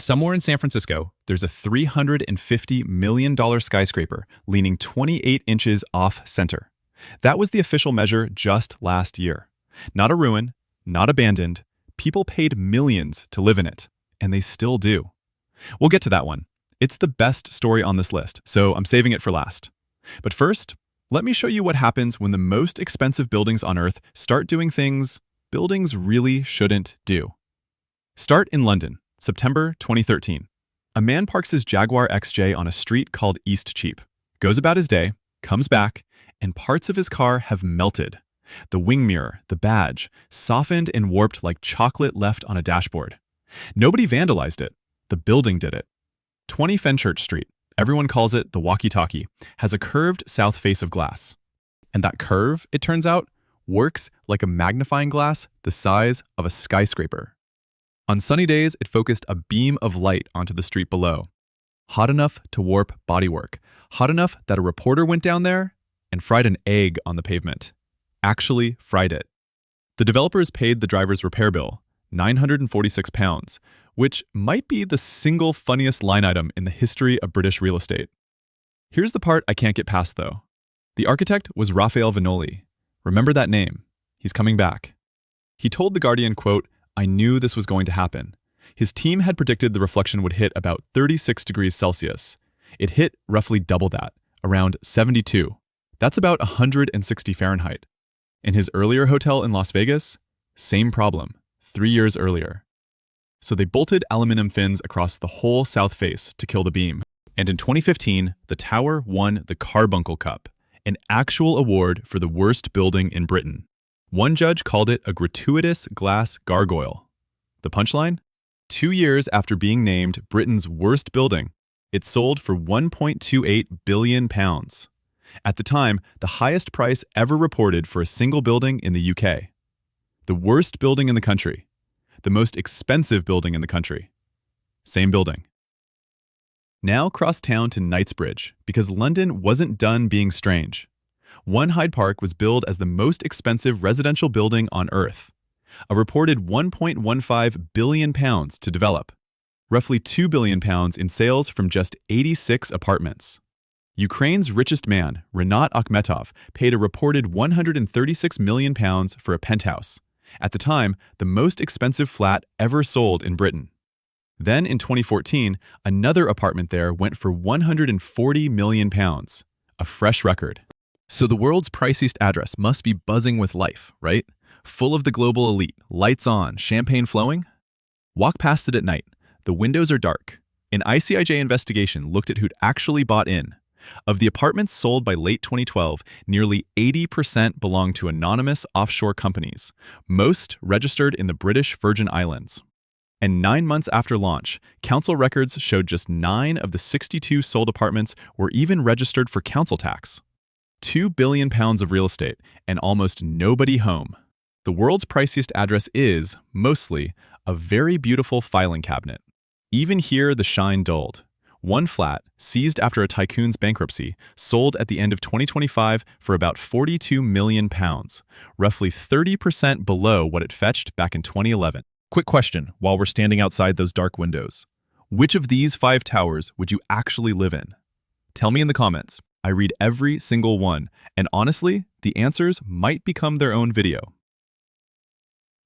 Somewhere in San Francisco, there's a $350 million skyscraper leaning 28 inches off center. That was the official measure just last year. Not a ruin, not abandoned. People paid millions to live in it, and they still do. We'll get to that one. It's the best story on this list, so I'm saving it for last. But first, let me show you what happens when the most expensive buildings on Earth start doing things buildings really shouldn't do. Start in London, September 2013. A man parks his Jaguar XJ on a street called Eastcheap, goes about his day, comes back, and parts of his car have melted. The wing mirror, the badge, softened and warped like chocolate left on a dashboard. Nobody vandalized it. The building did it. 20 Fenchurch Street, everyone calls it the walkie-talkie, has a curved south face of glass. And that curve, it turns out, works like a magnifying glass the size of a skyscraper. On sunny days, it focused a beam of light onto the street below. Hot enough to warp bodywork. Hot enough that a reporter went down there and fried an egg on the pavement. Actually fried it. The developers paid the driver's repair bill, £946, which might be the single funniest line item in the history of British real estate. Here's the part I can't get past, though. The architect was Raphael Vignoli. Remember that name. He's coming back. He told The Guardian, quote, "I knew this was going to happen." His team had predicted the reflection would hit about 36 degrees Celsius. It hit roughly double that, around 72. That's about 160 Fahrenheit. In his earlier hotel in Las Vegas, same problem, 3 years earlier. So they bolted aluminum fins across the whole south face to kill the beam. And in 2015, the tower won the Carbuncle Cup, an actual award for the worst building in Britain. One judge called it a gratuitous glass gargoyle. The punchline? 2 years after being named Britain's worst building, it sold for £1.28 billion. At the time, the highest price ever reported for a single building in the UK. The worst building in the country. The most expensive building in the country. Same building. Now cross town to Knightsbridge, because London wasn't done being strange. One Hyde Park was billed as the most expensive residential building on Earth. A reported £1.15 billion to develop. Roughly £2 billion in sales from just 86 apartments. Ukraine's richest man, Rinat Akhmetov, paid a reported £136 million for a penthouse. At the time, the most expensive flat ever sold in Britain. Then in 2014, another apartment there went for £140 million, a fresh record. So the world's priciest address must be buzzing with life, right? Full of the global elite, lights on, champagne flowing? Walk past it at night. The windows are dark. An ICIJ investigation looked at who'd actually bought in. Of the apartments sold by late 2012, nearly 80% belonged to anonymous offshore companies, most registered in the British Virgin Islands. And 9 months after launch, council records showed just 9 of the 62 sold apartments were even registered for council tax. £2 billion of real estate, and almost nobody home. The world's priciest address is, mostly, a very beautiful filing cabinet. Even here, the shine dulled. One flat, seized after a tycoon's bankruptcy, sold at the end of 2025 for about £42 million, roughly 30% below what it fetched back in 2011. Quick question, while we're standing outside those dark windows. Which of these 5 towers would you actually live in? Tell me in the comments. I read every single one, and honestly, the answers might become their own video.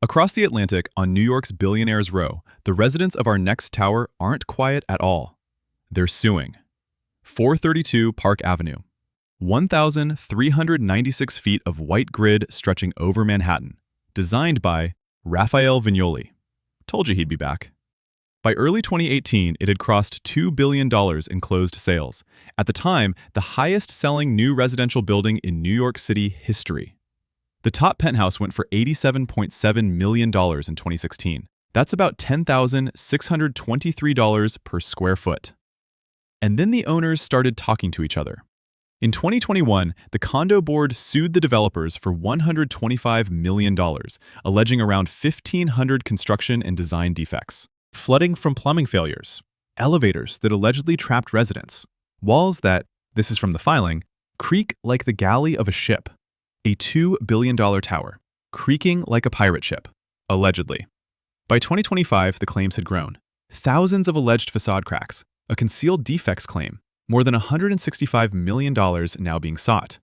Across the Atlantic on New York's Billionaires Row, the residents of our next tower aren't quiet at all. They're suing. 432 Park Avenue. 1,396 feet of white grid stretching over Manhattan. Designed by Raphael Vignoli. Told you he'd be back. By early 2018, it had crossed $2 billion in closed sales. At the time, the highest-selling new residential building in New York City history. The top penthouse went for $87.7 million in 2016. That's about $10,623 per square foot. And then the owners started talking to each other. In 2021, the condo board sued the developers for $125 million, alleging around 1,500 construction and design defects. Flooding from plumbing failures, elevators that allegedly trapped residents, walls that, this is from the filing, creak like the galley of a ship, a $2 billion tower, creaking like a pirate ship, allegedly. By 2025, the claims had grown. Thousands of alleged facade cracks, a concealed defects claim, more than $165 million now being sought.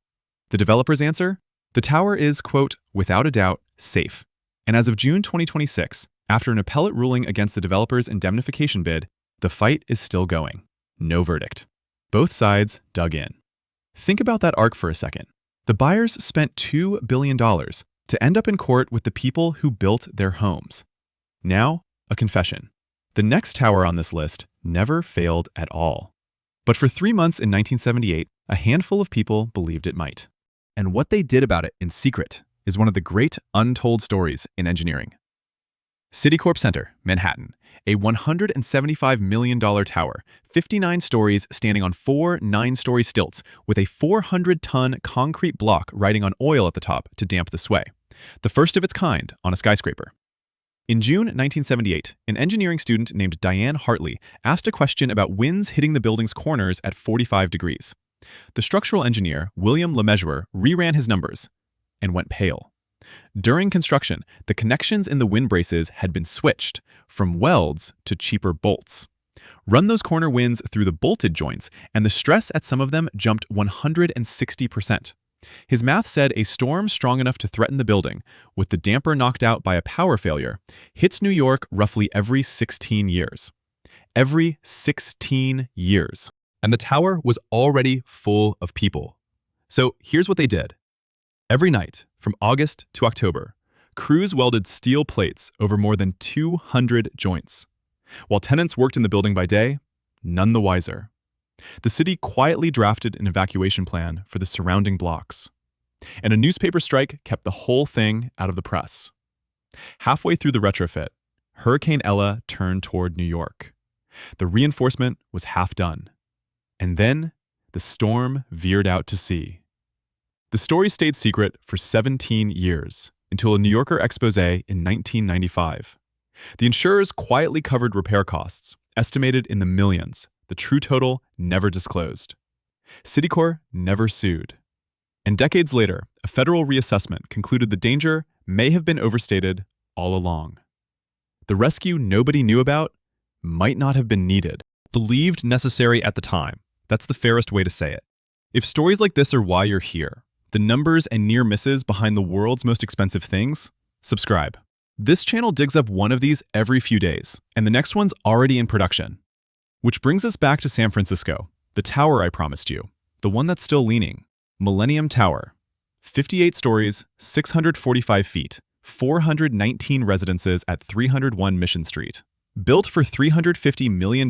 The developer's answer? The tower is, quote, without a doubt, safe. And as of June 2026, after an appellate ruling against the developer's indemnification bid, the fight is still going. No verdict. Both sides dug in. Think about that arc for a second. The buyers spent $2 billion to end up in court with the people who built their homes. Now, a confession. The next tower on this list never failed at all. But for 3 months in 1978, a handful of people believed it might. And what they did about it in secret is one of the great untold stories in engineering. Citicorp Center, Manhattan, a $175 million tower, 59 stories standing on 4 9-story stilts with a 400-ton concrete block riding on oil at the top to damp the sway. The first of its kind on a skyscraper. In June 1978, an engineering student named Diane Hartley asked a question about winds hitting the building's corners at 45 degrees. The structural engineer, William Lemessurier, reran his numbers and went pale. During construction, the connections in the wind braces had been switched from welds to cheaper bolts. Run those corner winds through the bolted joints, and the stress at some of them jumped 160%. His math said a storm strong enough to threaten the building, with the damper knocked out by a power failure, hits New York roughly every 16 years. Every 16 years. And the tower was already full of people. So here's what they did. Every night, from August to October, crews welded steel plates over more than 200 joints. While tenants worked in the building by day, none the wiser. The city quietly drafted an evacuation plan for the surrounding blocks. And a newspaper strike kept the whole thing out of the press. Halfway through the retrofit, Hurricane Ella turned toward New York. The reinforcement was half done. And then the storm veered out to sea. The story stayed secret for 17 years, until a New Yorker expose in 1995. The insurers quietly covered repair costs, estimated in the millions, the true total never disclosed. Citicorp never sued. And decades later, a federal reassessment concluded the danger may have been overstated all along. The rescue nobody knew about might not have been needed, believed necessary at the time. That's the fairest way to say it. If stories like this are why you're here, the numbers and near misses behind the world's most expensive things, subscribe. This channel digs up one of these every few days, and the next one's already in production. Which brings us back to San Francisco, the tower I promised you, the one that's still leaning, Millennium Tower. 58 stories, 645 feet, 419 residences at 301 Mission Street. Built for $350 million,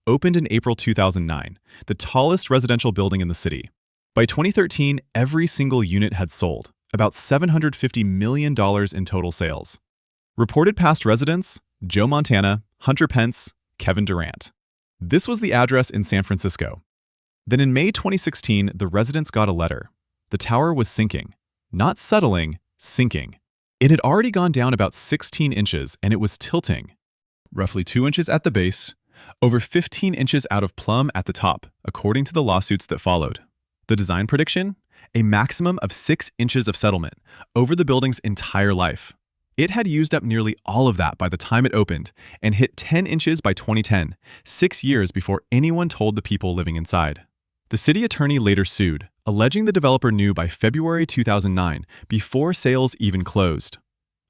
opened in April 2009, the tallest residential building in the city. By 2013, every single unit had sold, about $750 million in total sales. Reported past residents, Joe Montana, Hunter Pence, Kevin Durant. This was the address in San Francisco. Then in May 2016, the residents got a letter. The tower was sinking. Not settling, sinking. It had already gone down about 16 inches, and it was tilting. Roughly 2 inches at the base, over 15 inches out of plumb at the top, according to the lawsuits that followed. The design prediction? A maximum of 6 inches of settlement over the building's entire life. It had used up nearly all of that by the time it opened and hit 10 inches by 2010, 6 years before anyone told the people living inside. The city attorney later sued, alleging the developer knew by February 2009, before sales even closed.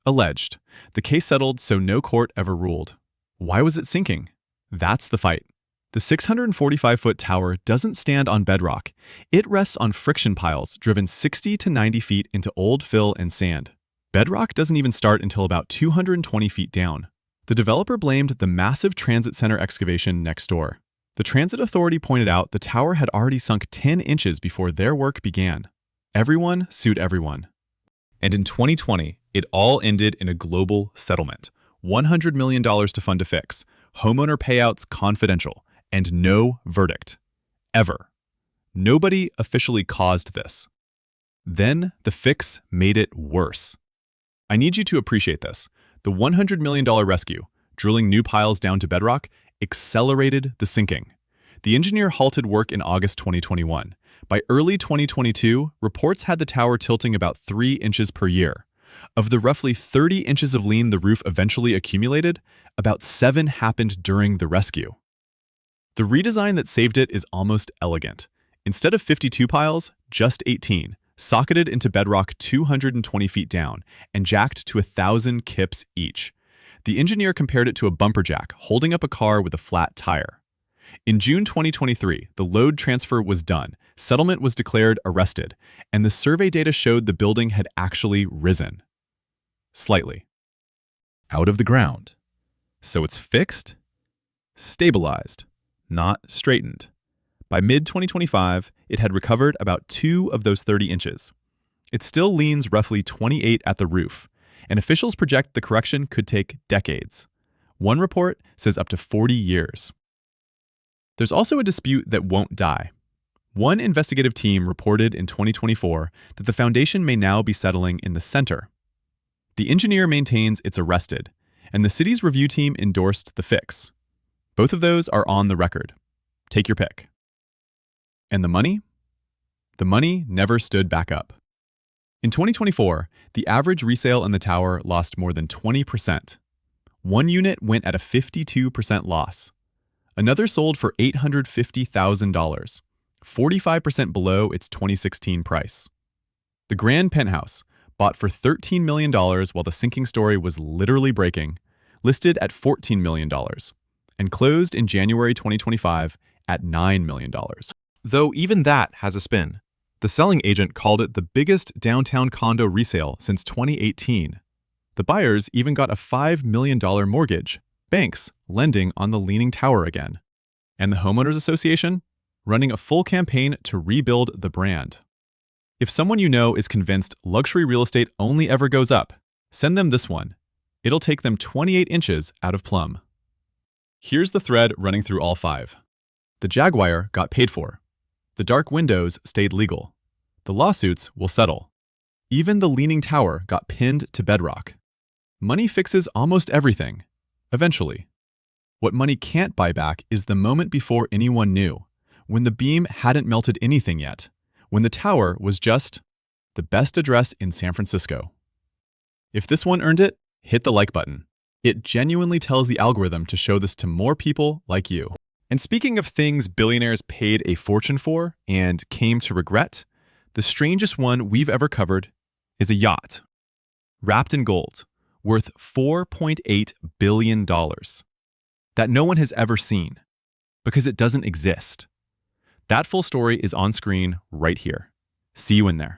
Alleged. The case settled, so no court ever ruled. Why was it sinking? That's the fight. The 645-foot tower doesn't stand on bedrock. It rests on friction piles driven 60 to 90 feet into old fill and sand. Bedrock doesn't even start until about 220 feet down. The developer blamed the massive transit center excavation next door. The transit authority pointed out the tower had already sunk 10 inches before their work began. Everyone sued everyone. And in 2020, it all ended in a global settlement. $100 million to fund a fix, homeowner payouts confidential, and no verdict. Ever. Nobody officially caused this. Then the fix made it worse. I need you to appreciate this. The $100 million rescue, drilling new piles down to bedrock, accelerated the sinking. The engineer halted work in August 2021. By early 2022, reports had the tower tilting about 3 inches per year. Of the roughly 30 inches of lean the roof eventually accumulated, about 7 happened during the rescue. The redesign that saved it is almost elegant. Instead of 52 piles, just 18, socketed into bedrock 220 feet down and jacked to 1,000 kips each. The engineer compared it to a bumper jack holding up a car with a flat tire. In June 2023, the load transfer was done, settlement was declared arrested, and the survey data showed the building had actually risen. Slightly. Out of the ground. So it's fixed, stabilized, not straightened. By mid-2025, it had recovered about 2 of those 30 inches. It still leans roughly 28 at the roof, and officials project the correction could take decades. One report says up to 40 years. There's also a dispute that won't die. One investigative team reported in 2024 that the foundation may now be settling in the center. The engineer maintains it's arrested, and the city's review team endorsed the fix. Both of those are on the record. Take your pick. And the money? The money never stood back up. In 2024, the average resale in the tower lost more than 20%. One unit went at a 52% loss. Another sold for $850,000, 45% below its 2016 price. The grand penthouse, bought for $13 million while the sinking story was literally breaking, listed at $14 million, and closed in January 2025 at $9 million. Though even that has a spin. The selling agent called it the biggest downtown condo resale since 2018. The buyers even got a $5 million mortgage, banks lending on the leaning tower again. And the Homeowners Association running a full campaign to rebuild the brand. If someone you know is convinced luxury real estate only ever goes up, send them this one. It'll take them 28 inches out of plumb. Here's the thread running through all 5. The Jaguar got paid for. The dark windows stayed legal. The lawsuits will settle. Even the leaning tower got pinned to bedrock. Money fixes almost everything, eventually. What money can't buy back is the moment before anyone knew, when the beam hadn't melted anything yet, when the tower was just the best address in San Francisco. If this one earned it, hit the like button. It genuinely tells the algorithm to show this to more people like you. And speaking of things billionaires paid a fortune for and came to regret, the strangest one we've ever covered is a yacht, wrapped in gold, worth $4.8 billion, that no one has ever seen, because it doesn't exist. That full story is on screen right here. See you in there.